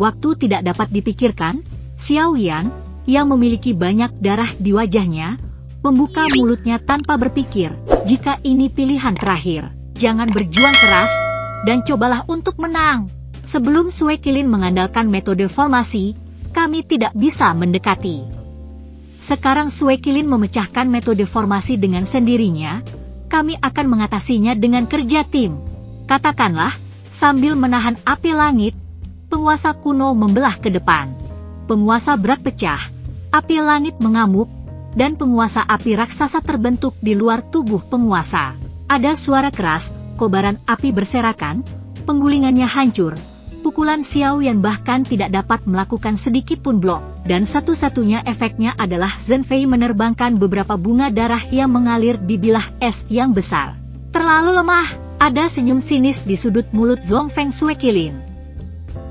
waktu tidak dapat dipikirkan, Xiao Yan, yang memiliki banyak darah di wajahnya, membuka mulutnya tanpa berpikir, jika ini pilihan terakhir, jangan berjuang keras, dan cobalah untuk menang. Sebelum Sue Qilin mengandalkan metode formasi, kami tidak bisa mendekati. Sekarang Sue Qilin memecahkan metode formasi dengan sendirinya, kami akan mengatasinya dengan kerja tim. Katakanlah, sambil menahan api langit, penguasa kuno membelah ke depan. Penguasa berat pecah, api langit mengamuk, dan penguasa api raksasa terbentuk di luar tubuh penguasa. Ada suara keras, kobaran api berserakan, penggulingannya hancur. Pukulan Xiao Yan bahkan tidak dapat melakukan sedikit pun blok, dan satu-satunya efeknya adalah Zhen Fei menerbangkan beberapa bunga darah yang mengalir di bilah es yang besar. Terlalu lemah, ada senyum sinis di sudut mulut Zhongfeng Sue Qilin.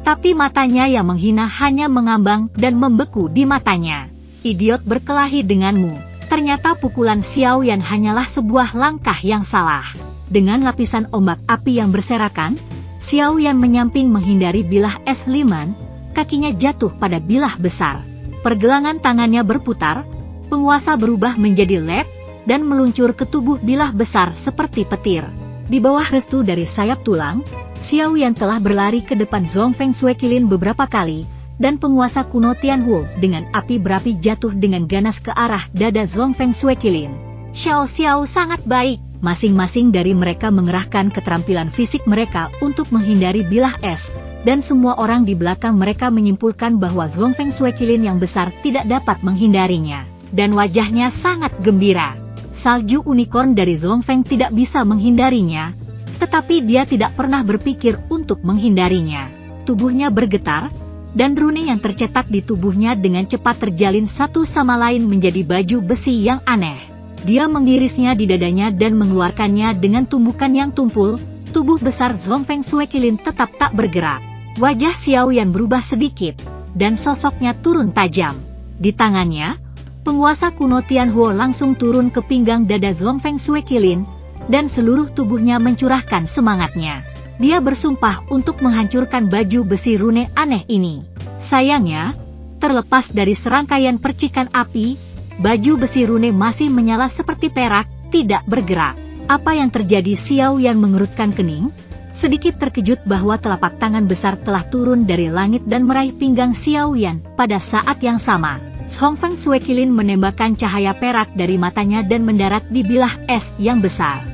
Tapi matanya yang menghina hanya mengambang dan membeku di matanya. Idiot berkelahi denganmu. Ternyata pukulan Xiao Yan hanyalah sebuah langkah yang salah. Dengan lapisan ombak api yang berserakan, Xiao Yan menyamping menghindari bilah es liman, kakinya jatuh pada bilah besar. Pergelangan tangannya berputar, penguasa berubah menjadi led, dan meluncur ke tubuh bilah besar seperti petir. Di bawah restu dari sayap tulang, Xiao Yan telah berlari ke depan Zhongfeng Sue Qilin beberapa kali, dan penguasa kuno Tianhuo dengan api berapi jatuh dengan ganas ke arah dada Zhongfeng Sue Qilin. Xiao sangat baik, masing-masing dari mereka mengerahkan keterampilan fisik mereka untuk menghindari bilah es, dan semua orang di belakang mereka menyimpulkan bahwa Zhongfeng Sue Qilin yang besar tidak dapat menghindarinya, dan wajahnya sangat gembira. Salju unicorn dari Zhongfeng tidak bisa menghindarinya, tetapi dia tidak pernah berpikir untuk menghindarinya. Tubuhnya bergetar, dan rune yang tercetak di tubuhnya dengan cepat terjalin satu sama lain menjadi baju besi yang aneh. Dia mengirisnya di dadanya dan mengeluarkannya dengan tumbukan yang tumpul. Tubuh besar Zhongfeng Sue Qilin tetap tak bergerak. Wajah Xiao Yan berubah sedikit, dan sosoknya turun tajam. Di tangannya, penguasa kuno Tianhuo langsung turun ke pinggang dada Zhongfeng Sue Qilin, dan seluruh tubuhnya mencurahkan semangatnya. Dia bersumpah untuk menghancurkan baju besi rune aneh ini. Sayangnya, terlepas dari serangkaian percikan api, baju besi rune masih menyala seperti perak, tidak bergerak. Apa yang terjadi? Xiao Yan mengerutkan kening, sedikit terkejut bahwa telapak tangan besar telah turun dari langit dan meraih pinggang Xiao Yan. Pada saat yang sama, Zhongfeng Sue Qilin menembakkan cahaya perak dari matanya dan mendarat di bilah es yang besar.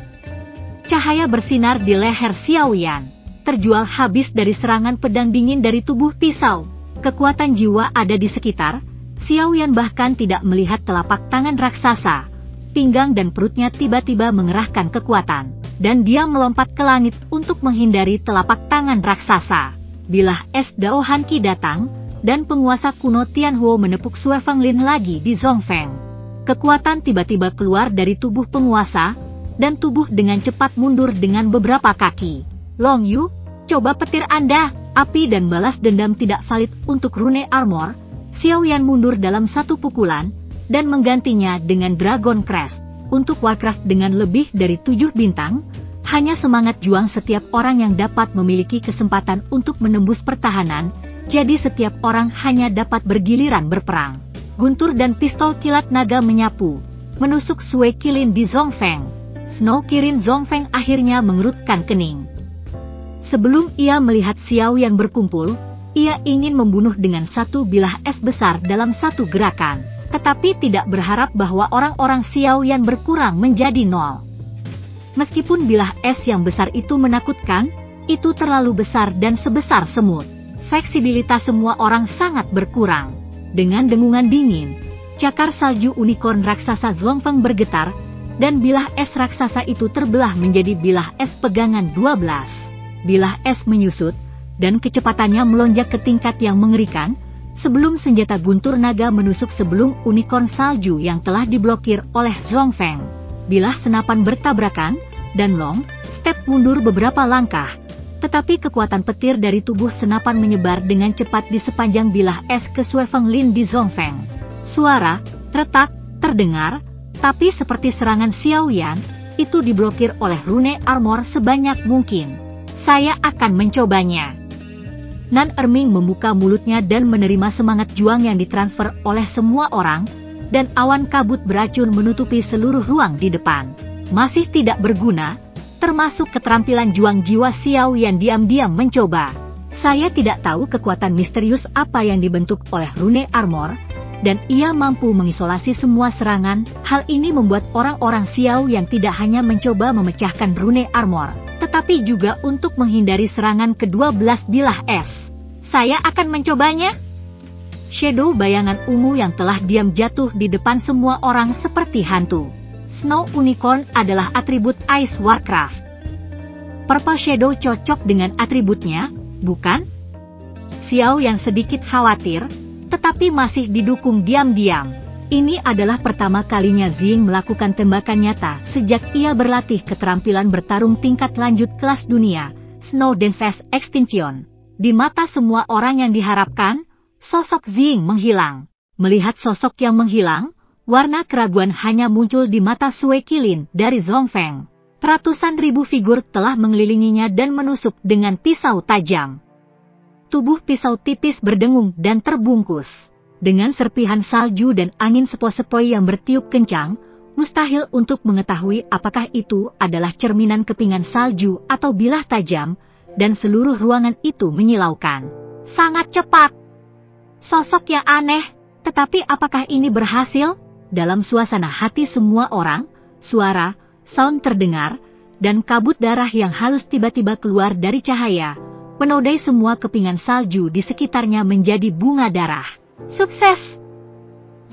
Cahaya bersinar di leher Xiao Yan, terjual habis dari serangan pedang dingin dari tubuh pisau. Kekuatan jiwa ada di sekitar. Xiao Yan bahkan tidak melihat telapak tangan raksasa. Pinggang dan perutnya tiba-tiba mengerahkan kekuatan, dan dia melompat ke langit untuk menghindari telapak tangan raksasa. Bilah es Dao Hanqi datang, dan penguasa kuno Tianhuo menepuk Sue Fenglin lagi di Zhongfeng. Kekuatan tiba-tiba keluar dari tubuh penguasa, dan tubuh dengan cepat mundur dengan beberapa kaki. Long Yu, coba petir Anda. Api dan balas dendam tidak valid untuk rune armor. Xiao Yan mundur dalam satu pukulan, dan menggantinya dengan Dragon Crest. Untuk Warcraft dengan lebih dari 7 bintang, hanya semangat juang setiap orang yang dapat memiliki kesempatan untuk menembus pertahanan, jadi setiap orang hanya dapat bergiliran berperang. Guntur dan pistol kilat naga menyapu, menusuk Sue Qilin di Zhongfeng. Snow Kirin Zhongfeng akhirnya mengerutkan kening. Sebelum ia melihat Xiao Yan berkumpul, ia ingin membunuh dengan satu bilah es besar dalam satu gerakan, tetapi tidak berharap bahwa orang-orang Xiao Yan berkurang menjadi 0. Meskipun bilah es yang besar itu menakutkan, itu terlalu besar dan sebesar semut. Fleksibilitas semua orang sangat berkurang. Dengan dengungan dingin, cakar salju unicorn raksasa Zhongfeng bergetar, dan bilah es raksasa itu terbelah menjadi bilah es pegangan 12. Bilah es menyusut, dan kecepatannya melonjak ke tingkat yang mengerikan, sebelum senjata guntur naga menusuk sebelum unicorn salju yang telah diblokir oleh Zhongfeng. Bilah senapan bertabrakan, dan Long Step mundur beberapa langkah, tetapi kekuatan petir dari tubuh senapan menyebar dengan cepat di sepanjang bilah es ke Sue Fenglin di Zhongfeng. Suara retak terdengar, tapi seperti serangan Xiao Yan, itu diblokir oleh rune armor sebanyak mungkin. Saya akan mencobanya. Nan Erming membuka mulutnya dan menerima semangat juang yang ditransfer oleh semua orang, dan awan kabut beracun menutupi seluruh ruang di depan. Masih tidak berguna, termasuk keterampilan juang jiwa Xiao Yan diam-diam mencoba. Saya tidak tahu kekuatan misterius apa yang dibentuk oleh rune armor, dan ia mampu mengisolasi semua serangan. Hal ini membuat orang-orang Xiao yang tidak hanya mencoba memecahkan rune armor, tetapi juga untuk menghindari serangan ke-12 bilah es. Saya akan mencobanya. Shadow bayangan ungu yang telah diam jatuh di depan semua orang seperti hantu. Snow Unicorn adalah atribut Ice Warcraft. Purple Shadow cocok dengan atributnya, bukan? Xiao yang sedikit khawatir, tetapi masih didukung diam-diam. Ini adalah pertama kalinya Zing melakukan tembakan nyata sejak ia berlatih keterampilan bertarung tingkat lanjut kelas dunia, Snow Dances Extinction. Di mata semua orang yang diharapkan, sosok Zing menghilang. Melihat sosok yang menghilang, warna keraguan hanya muncul di mata Sui Qilin dari Zhongfeng. Ratusan ribu figur telah mengelilinginya dan menusuk dengan pisau tajam. Tubuh pisau tipis berdengung dan terbungkus. Dengan serpihan salju dan angin sepoi-sepoi yang bertiup kencang, mustahil untuk mengetahui apakah itu adalah cerminan kepingan salju atau bilah tajam, dan seluruh ruangan itu menyilaukan. Sangat cepat. Sosok yang aneh, tetapi apakah ini berhasil? Dalam suasana hati semua orang, suara, sound terdengar, dan kabut darah yang halus tiba-tiba keluar dari cahaya, menodai semua kepingan salju di sekitarnya menjadi bunga darah. Sukses!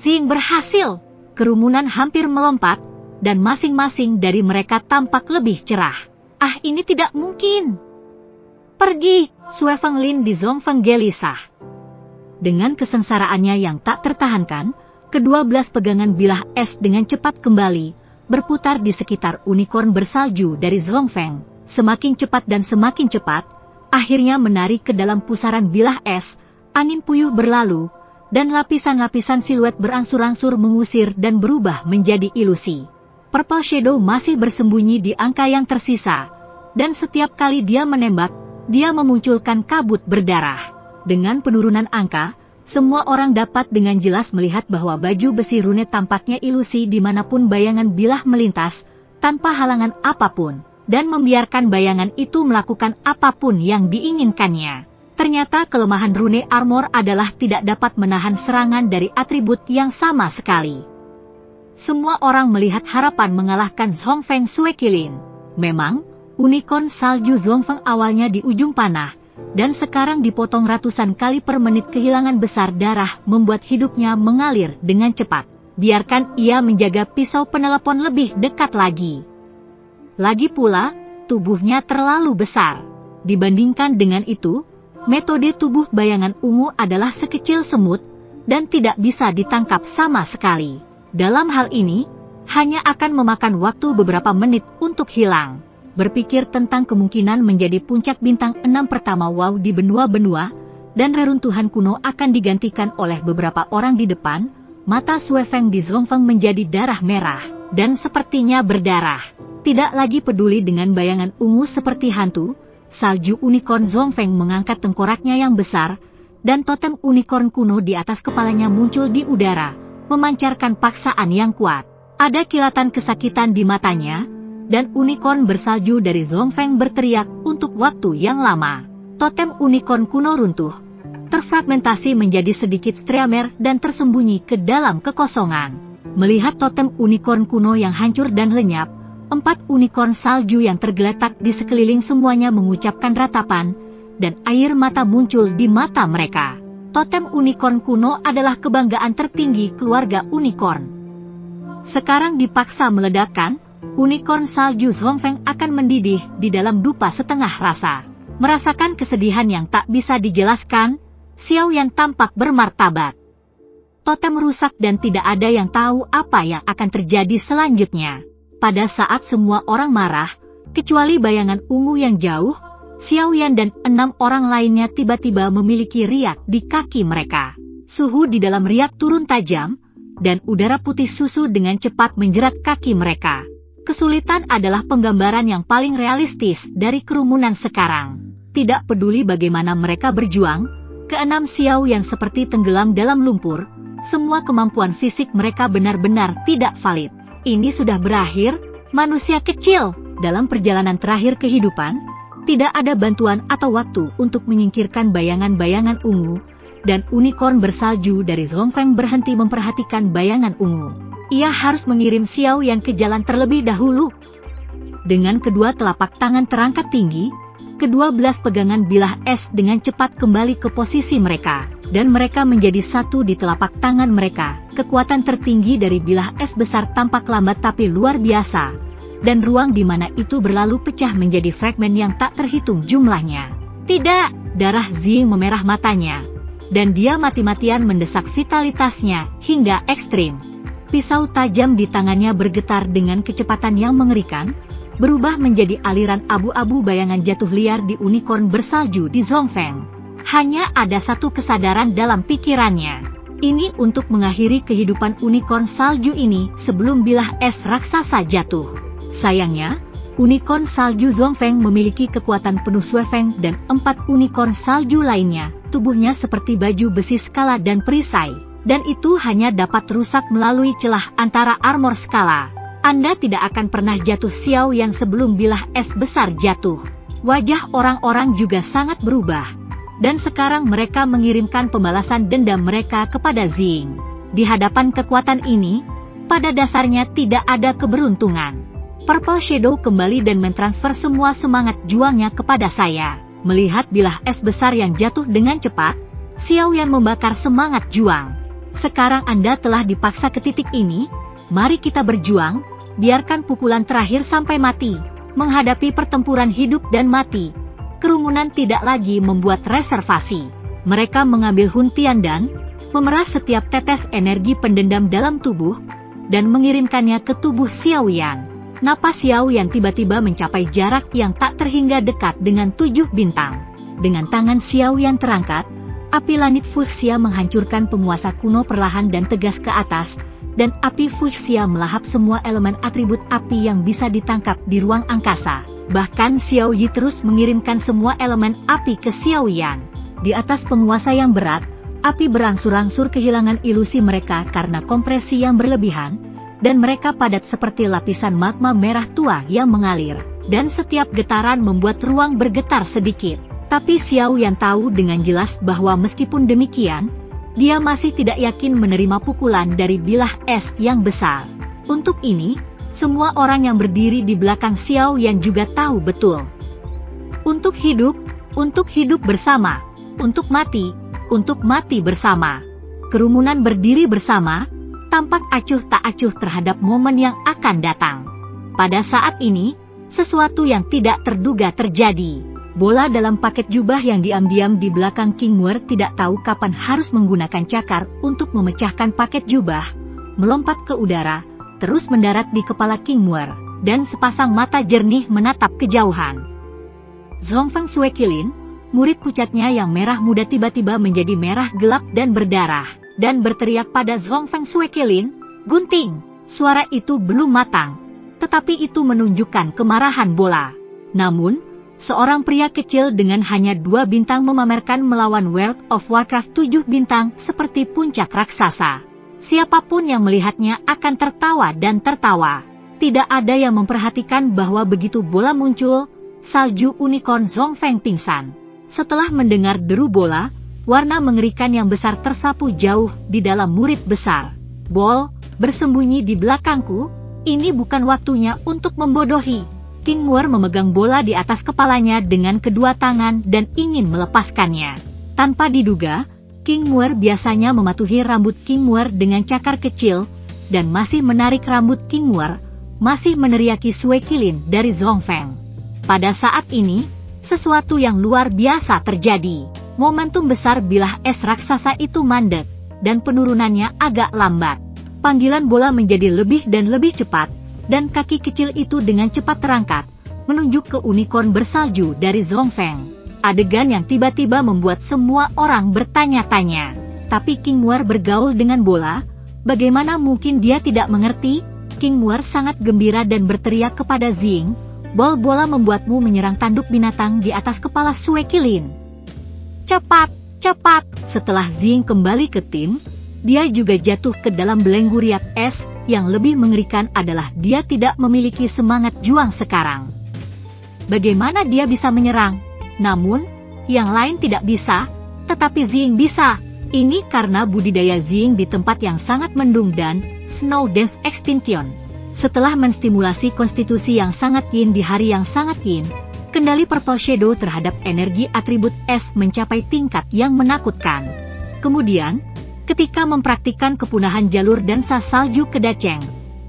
Zing berhasil! Kerumunan hampir melompat, dan masing-masing dari mereka tampak lebih cerah. Ah, ini tidak mungkin! Pergi! Sui Fenglin di Zhongfeng gelisah. Dengan kesengsaraannya yang tak tertahankan, ke-12 pegangan bilah es dengan cepat kembali, berputar di sekitar unicorn bersalju dari Zhongfeng. Semakin cepat dan semakin cepat, akhirnya menarik ke dalam pusaran bilah es, angin puyuh berlalu, dan lapisan-lapisan siluet berangsur-angsur mengusir dan berubah menjadi ilusi. Purple Shadow masih bersembunyi di angka yang tersisa, dan setiap kali dia menembak, dia memunculkan kabut berdarah. Dengan penurunan angka, semua orang dapat dengan jelas melihat bahwa baju besi rune tampaknya ilusi dimanapun bayangan bilah melintas, tanpa halangan apapun, dan membiarkan bayangan itu melakukan apapun yang diinginkannya. Ternyata kelemahan rune armor adalah tidak dapat menahan serangan dari atribut yang sama sekali. Semua orang melihat harapan mengalahkan Zhongfeng Sui Qilin. Memang, unicorn salju Zhongfeng awalnya di ujung panah, dan sekarang dipotong ratusan kali per menit. Kehilangan besar darah membuat hidupnya mengalir dengan cepat. Biarkan ia menjaga pisau penelepon lebih dekat lagi. Lagi pula, tubuhnya terlalu besar. Dibandingkan dengan itu, metode tubuh bayangan ungu adalah sekecil semut, dan tidak bisa ditangkap sama sekali. Dalam hal ini, hanya akan memakan waktu beberapa menit untuk hilang. Berpikir tentang kemungkinan menjadi puncak bintang 6 pertama WoW di benua-benua, dan reruntuhan kuno akan digantikan oleh beberapa orang di depan, mata Sui Feng di Zhongfeng menjadi darah merah, dan sepertinya berdarah. Tidak lagi peduli dengan bayangan ungu seperti hantu, salju unicorn Zhongfeng mengangkat tengkoraknya yang besar, dan totem unicorn kuno di atas kepalanya muncul di udara, memancarkan paksaan yang kuat. Ada kilatan kesakitan di matanya, dan unicorn bersalju dari Zhongfeng berteriak untuk waktu yang lama. Totem unicorn kuno runtuh, terfragmentasi menjadi sedikit streamer dan tersembunyi ke dalam kekosongan. Melihat totem unicorn kuno yang hancur dan lenyap, 4 unicorn salju yang tergeletak di sekeliling semuanya mengucapkan ratapan, dan air mata muncul di mata mereka. Totem unicorn kuno adalah kebanggaan tertinggi keluarga unicorn. Sekarang dipaksa meledakkan, unicorn salju Zhongfeng akan mendidih di dalam dupa setengah rasa. Merasakan kesedihan yang tak bisa dijelaskan, Xiao Yan tampak bermartabat. Totem rusak dan tidak ada yang tahu apa yang akan terjadi selanjutnya. Pada saat semua orang marah, kecuali bayangan ungu yang jauh, Xiao Yan dan 6 orang lainnya tiba-tiba memiliki riak di kaki mereka. Suhu di dalam riak turun tajam, dan udara putih susu dengan cepat menjerat kaki mereka. Kesulitan adalah penggambaran yang paling realistis dari kerumunan sekarang. tidak peduli bagaimana mereka berjuang, keenam Xiaoyan seperti tenggelam dalam lumpur, semua kemampuan fisik mereka benar-benar tidak valid. Ini sudah berakhir, manusia kecil, dalam perjalanan terakhir kehidupan, tidak ada bantuan atau waktu untuk menyingkirkan bayangan-bayangan ungu, dan unicorn bersalju dari Zhongfeng berhenti memperhatikan bayangan ungu. Ia harus mengirim Xiaoyan ke jalan terlebih dahulu. Dengan kedua telapak tangan terangkat tinggi, kedua belas pegangan bilah es dengan cepat kembali ke posisi mereka, dan mereka menjadi satu di telapak tangan mereka. Kekuatan tertinggi dari bilah es besar tampak lambat tapi luar biasa, dan ruang di mana itu berlalu pecah menjadi fragmen yang tak terhitung jumlahnya. Tidak, darah Zing memerah matanya, dan dia mati-matian mendesak vitalitasnya hingga ekstrim. Pisau tajam di tangannya bergetar dengan kecepatan yang mengerikan, berubah menjadi aliran abu-abu bayangan jatuh liar di unicorn bersalju di Zhongfeng. Hanya ada satu kesadaran dalam pikirannya. Ini untuk mengakhiri kehidupan unicorn salju ini sebelum bilah es raksasa jatuh. Sayangnya, unicorn salju Zhongfeng memiliki kekuatan penuh Suefeng dan 4 unicorn salju lainnya, tubuhnya seperti baju besi skala dan perisai, dan itu hanya dapat rusak melalui celah antara armor skala. Anda tidak akan pernah jatuh Xiaoyan sebelum bilah es besar jatuh. Wajah orang-orang juga sangat berubah, dan sekarang mereka mengirimkan pembalasan dendam mereka kepada Zing. Di hadapan kekuatan ini, pada dasarnya tidak ada keberuntungan. Purple Shadow kembali dan mentransfer semua semangat juangnya kepada saya. Melihat bilah es besar yang jatuh dengan cepat, Xiaoyan membakar semangat juang. Sekarang Anda telah dipaksa ke titik ini, mari kita berjuang. Biarkan pukulan terakhir sampai mati, menghadapi pertempuran hidup dan mati. Kerumunan tidak lagi membuat reservasi. Mereka mengambil huntian dan memeras setiap tetes energi pendendam dalam tubuh, dan mengirimkannya ke tubuh Xiaoyan. Napas Xiaoyan tiba-tiba mencapai jarak yang tak terhingga dekat dengan 7 bintang. Dengan tangan Xiaoyan terangkat, api langit fuchsia menghancurkan penguasa kuno perlahan dan tegas ke atas, dan api fuchsia melahap semua elemen atribut api yang bisa ditangkap di ruang angkasa. Bahkan Xiao Yi terus mengirimkan semua elemen api ke Xiaoyan. Di atas penguasa yang berat, api berangsur-angsur kehilangan ilusi mereka karena kompresi yang berlebihan, dan mereka padat seperti lapisan magma merah tua yang mengalir, dan setiap getaran membuat ruang bergetar sedikit. Tapi Xiaoyan tahu dengan jelas bahwa meskipun demikian, dia masih tidak yakin menerima pukulan dari bilah es yang besar. Untuk ini, semua orang yang berdiri di belakang Xiaoyan juga tahu betul. Untuk hidup bersama, untuk mati bersama. Kerumunan berdiri bersama, tampak acuh tak acuh terhadap momen yang akan datang. Pada saat ini, sesuatu yang tidak terduga terjadi. Bola dalam paket jubah yang diam-diam di belakang King Muer tidak tahu kapan harus menggunakan cakar untuk memecahkan paket jubah, melompat ke udara, terus mendarat di kepala King Muer, dan sepasang mata jernih menatap kejauhan. Zhongfeng Suekilin, murid pucatnya yang merah muda tiba-tiba menjadi merah gelap dan berdarah, dan berteriak pada Zhongfeng Suekilin, "Gunting!" Suara itu belum matang, tetapi itu menunjukkan kemarahan bola. Namun, seorang pria kecil dengan hanya 2 bintang memamerkan melawan World of Warcraft 7 bintang seperti puncak raksasa. Siapapun yang melihatnya akan tertawa dan tertawa. Tidak ada yang memperhatikan bahwa begitu bola muncul, salju unicorn Zhongfeng pingsan. Setelah mendengar deru bola, warna mengerikan yang besar tersapu jauh di dalam murid besar. "Bol, bersembunyi di belakangku, ini bukan waktunya untuk membodohi." King Muer memegang bola di atas kepalanya dengan kedua tangan dan ingin melepaskannya. Tanpa diduga, King Muer biasanya mematuhi rambut King Muer dengan cakar kecil, dan masih menarik rambut King Muer, masih meneriaki Suekilin dari Zhongfeng. Pada saat ini, sesuatu yang luar biasa terjadi. Momentum besar bilah es raksasa itu mandek, dan penurunannya agak lambat. Panggilan bola menjadi lebih dan lebih cepat, dan kaki kecil itu dengan cepat terangkat, menunjuk ke unicorn bersalju dari Zhongfeng. Adegan yang tiba-tiba membuat semua orang bertanya-tanya. Tapi King Muer bergaul dengan bola, bagaimana mungkin dia tidak mengerti? King Muer sangat gembira dan berteriak kepada Zing, bola membuatmu menyerang tanduk binatang di atas kepala Sue Qilin. Cepat, cepat! Setelah Zing kembali ke tim, dia juga jatuh ke dalam belenggu riak es. Yang lebih mengerikan adalah dia tidak memiliki semangat juang sekarang. Bagaimana dia bisa menyerang? Namun, yang lain tidak bisa, tetapi Zing bisa. Ini karena budidaya Zing di tempat yang sangat mendung dan Snow Dance Extinction. Setelah menstimulasi konstitusi yang sangat yin di hari yang sangat yin, kendali Purple Shadow terhadap energi atribut es mencapai tingkat yang menakutkan. Kemudian, ketika mempraktikkan kepunahan jalur dansa salju kedaceng,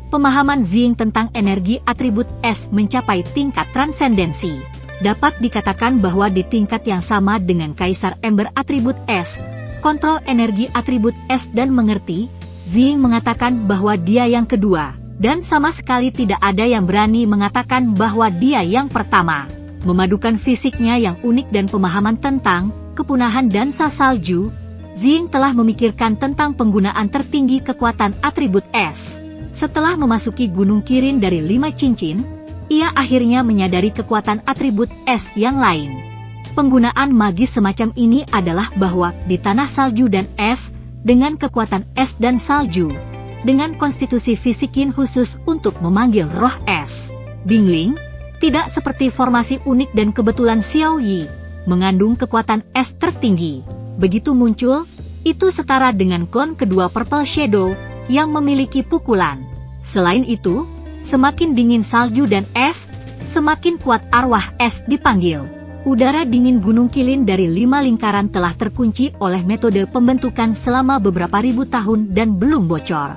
pemahaman Zing tentang energi atribut es mencapai tingkat transendensi. Dapat dikatakan bahwa di tingkat yang sama dengan Kaisar Ember atribut es, kontrol energi atribut es dan mengerti, Zing mengatakan bahwa dia yang kedua, dan sama sekali tidak ada yang berani mengatakan bahwa dia yang pertama. Memadukan fisiknya yang unik dan pemahaman tentang kepunahan dansa salju, Zing telah memikirkan tentang penggunaan tertinggi kekuatan atribut es. Setelah memasuki Gunung Kirin dari 5 cincin, ia akhirnya menyadari kekuatan atribut es yang lain. Penggunaan magis semacam ini adalah bahwa di tanah salju dan es, dengan kekuatan es dan salju, dengan konstitusi fisikin khusus untuk memanggil roh es. Bingling, tidak seperti formasi unik dan kebetulan Xiao Yi, mengandung kekuatan es tertinggi. Begitu muncul, itu setara dengan klon kedua Purple Shadow yang memiliki pukulan. Selain itu, semakin dingin salju dan es, semakin kuat arwah es dipanggil. Udara dingin Gunung Qilin dari 5 lingkaran telah terkunci oleh metode pembentukan selama beberapa ribu tahun dan belum bocor.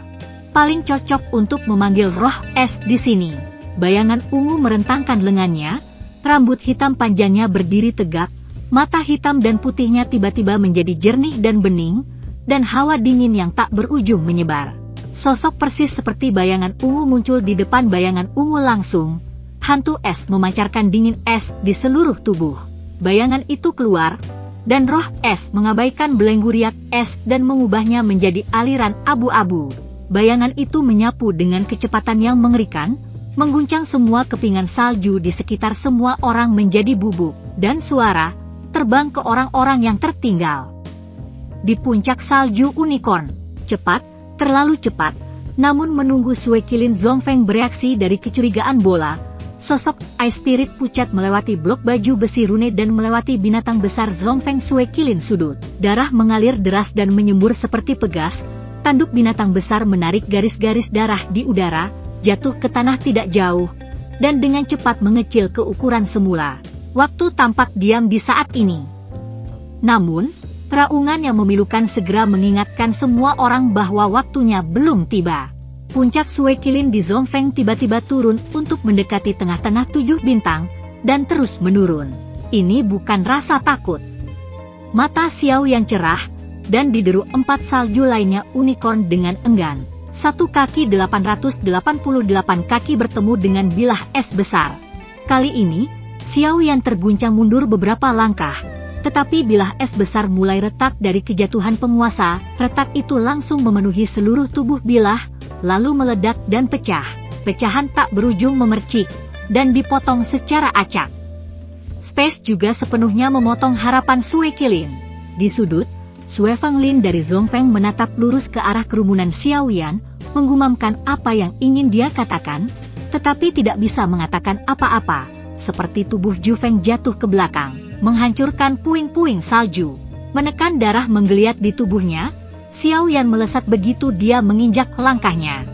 Paling cocok untuk memanggil roh es di sini. Bayangan ungu merentangkan lengannya, rambut hitam panjangnya berdiri tegak, mata hitam dan putihnya tiba-tiba menjadi jernih dan bening, dan hawa dingin yang tak berujung menyebar. Sosok persis seperti bayangan ungu muncul di depan bayangan ungu langsung. Hantu es memancarkan dingin es di seluruh tubuh. Bayangan itu keluar, dan roh es mengabaikan belenggu riak es dan mengubahnya menjadi aliran abu-abu. Bayangan itu menyapu dengan kecepatan yang mengerikan, mengguncang semua kepingan salju di sekitar semua orang menjadi bubuk, dan suara terbang ke orang-orang yang tertinggal. Di puncak salju unicorn, cepat, terlalu cepat, namun menunggu Sue Qilin Zhongfeng bereaksi dari kecurigaan bola, sosok Ice Spirit pucat melewati blok baju besi rune dan melewati binatang besar Zhongfeng Sue Qilin sudut. Darah mengalir deras dan menyembur seperti pegas, tanduk binatang besar menarik garis-garis darah di udara, jatuh ke tanah tidak jauh, dan dengan cepat mengecil ke ukuran semula. Waktu tampak diam di saat ini. Namun, raungan yang memilukan segera mengingatkan semua orang bahwa waktunya belum tiba. Puncak Sue Qilin di Zhongfeng tiba-tiba turun untuk mendekati tengah-tengah 7 bintang, dan terus menurun. Ini bukan rasa takut. Mata Xiao yang cerah, dan dideru 4 salju lainnya unicorn dengan enggan. 1 kaki 888 kaki bertemu dengan bilah es besar. Kali ini, Xiao yang terguncang mundur beberapa langkah, tetapi bilah es besar mulai retak dari kejatuhan penguasa. Retak itu langsung memenuhi seluruh tubuh bilah, lalu meledak dan pecah. Pecahan tak berujung memercik, dan dipotong secara acak. Space juga sepenuhnya memotong harapan Sue Qilin. Di sudut, Sue Fanglin dari Zhongfeng menatap lurus ke arah kerumunan Xiaoyan, menggumamkan apa yang ingin dia katakan, tetapi tidak bisa mengatakan apa-apa. Seperti tubuh Jufeng jatuh ke belakang, menghancurkan puing-puing salju. Menekan darah menggeliat di tubuhnya, Xiaoyan melesat begitu dia menginjak langkahnya.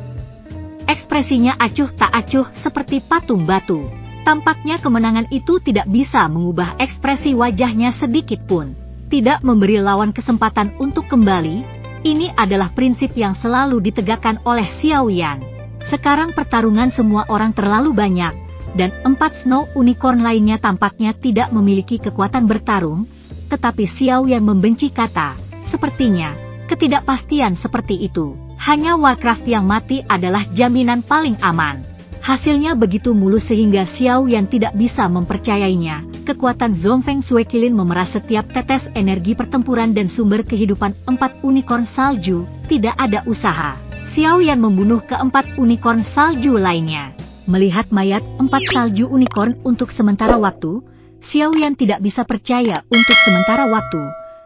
Ekspresinya acuh tak acuh seperti patung batu. Tampaknya kemenangan itu tidak bisa mengubah ekspresi wajahnya sedikit pun. Tidak memberi lawan kesempatan untuk kembali, ini adalah prinsip yang selalu ditegakkan oleh Xiaoyan. Sekarang pertarungan semua orang terlalu banyak, dan 4 Snow Unicorn lainnya tampaknya tidak memiliki kekuatan bertarung, tetapi Xiaoyan membenci kata, sepertinya, ketidakpastian seperti itu. Hanya Warcraft yang mati adalah jaminan paling aman. Hasilnya begitu mulus sehingga Xiaoyan tidak bisa mempercayainya. Kekuatan Zhongfeng Sue Qilin memeras setiap tetes energi pertempuran dan sumber kehidupan 4 unicorn salju. Tidak ada usaha Xiaoyan membunuh ke-4 unicorn salju lainnya. Melihat mayat 4 salju unicorn untuk sementara waktu, Xiaoyan tidak bisa percaya untuk sementara waktu,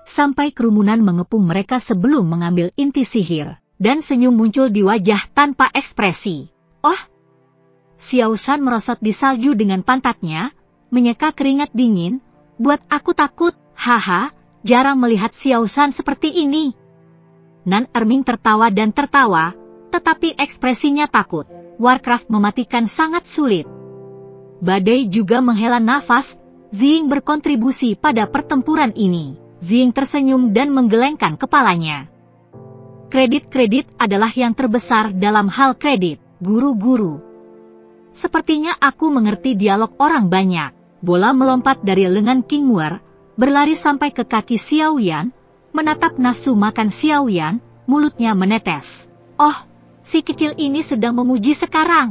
sampai kerumunan mengepung mereka sebelum mengambil inti sihir, dan senyum muncul di wajah tanpa ekspresi. Oh! Xiao Shan merosot di salju dengan pantatnya, menyeka keringat dingin. Buat aku takut, haha, jarang melihat Xiao Shan seperti ini. Nan Erming tertawa dan tertawa, tetapi ekspresinya takut. Warcraft mematikan sangat sulit. Badai juga menghela nafas, Ziying berkontribusi pada pertempuran ini. Ziying tersenyum dan menggelengkan kepalanya. Kredit-kredit adalah yang terbesar dalam hal kredit, guru-guru. Sepertinya aku mengerti dialog orang banyak. Bola melompat dari lengan King Muer, berlari sampai ke kaki Xiaoyan, menatap nafsu makan Xiaoyan, mulutnya menetes. Oh, si kecil ini sedang memuji sekarang.